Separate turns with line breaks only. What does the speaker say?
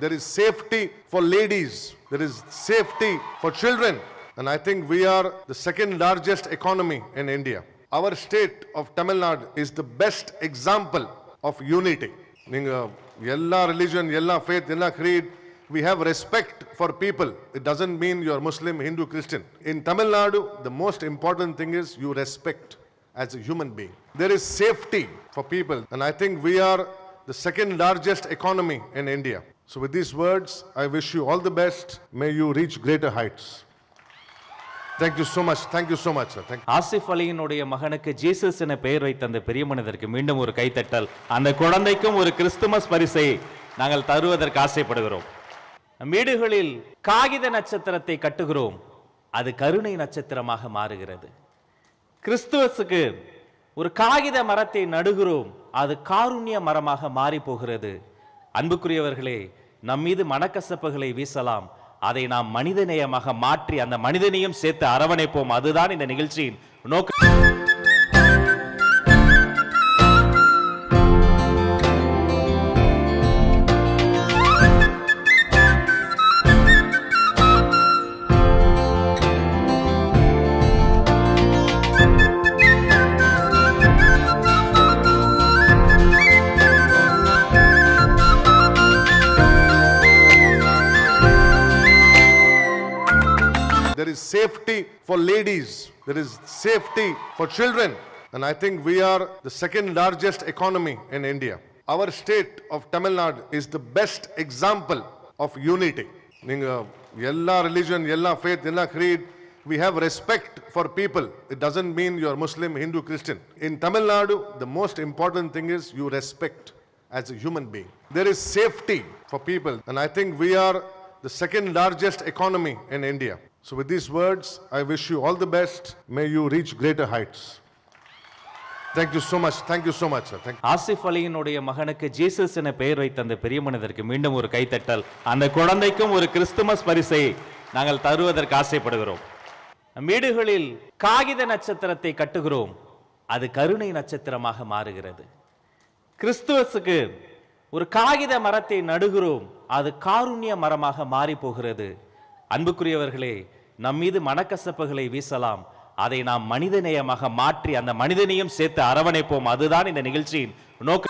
There is safety for ladies. There is safety for children. And I think we are the second largest economy in India. Our state of Tamil Nadu is the best example of unity. Yella religion, yella faith, yella creed, we have respect for people. It doesn't mean you are Muslim, Hindu, Christian. In Tamil Nadu, the most important thing is you respect as a human being. There is safety for people. And I think we are the second largest economy in India. So with these words, I wish you all the best. May you reach greater heights. Thank you so much. Thank you so much, sir. Thank you.
Asif அலியினுடைய மகனுக்கு Jesus என பெயர் வைத்த அந்த பெரிய மனிதருக்கு மீண்டும் ஒரு கைத்தட்டல். அந்த குழந்தைக்கும் ஒரு கிறிஸ்துமஸ் பரிசை நாங்கள் தருவதற்கு ஆசைப்படுகிறோம். வீடுகளில் காகித நட்சத்திரத்தை கட்டுகிறோம், அது கருணை நட்சத்திரமாக மாறுகிறது. கிறிஸ்துவஸுக்கு ஒரு காகித மரத்தை நடுகிறோம், அது காருண்ய மரமாக மாறி போகிறது. அன்புக்குரியவர்களே, நம் மீது மனக்கசப்புகளை வீசலாம், அதை நாம் மனிதநேயமாக மாற்றி அந்த மனிதனையும் சேர்த்து அரவணைப்போம். அதுதான் இந்த நிகழ்ச்சியின் நோக்கம்.
There is safety for ladies. There is safety for children. And I think we are the second largest economy in India. Our state of Tamil Nadu is the best example of unity. Yella religion, yella faith, yella creed, we have respect for people. It doesn't mean you are Muslim, Hindu, Christian. In Tamil Nadu, the most important thing is you respect as a human being. There is safety for people. And I think we are the second largest economy in India. So with these words, I wish you all the best. May you reach greater heights. Thank you so much. Thank you so much, sir. Thank you.
Asif அலியினுடைய மகனுக்கு Jesus என பெயர் வைத்த அந்த பெரிய மனிதருக்கு மீண்டும் ஒரு கைத்தட்டல். அந்த குழந்தைக்கும் ஒரு கிறிஸ்துமஸ் பரிசை நாங்கள் தருவதற்கு ஆசைப்படுகிறோம். வீடுகளில் காகித நட்சத்திரத்தை கட்டுகிறோம், அது கருணை நட்சத்திரமாக மாறுகிறது. கிறிஸ்துவஸுக்கு ஒரு காகித மரத்தை நடுகிறோம், அது காருண்ய மரமாக மாறி போகிறது. அன்புக்குரியவர்களே, நம் மீது மனக்கசப்புகளை வீசலாம், அதை நாம் மனிதநேயமாக மாற்றி அந்த மனிதனையும் சேர்த்து அரவணைப்போம். அதுதான் இந்த நிகழ்ச்சியின் நோக்கம்.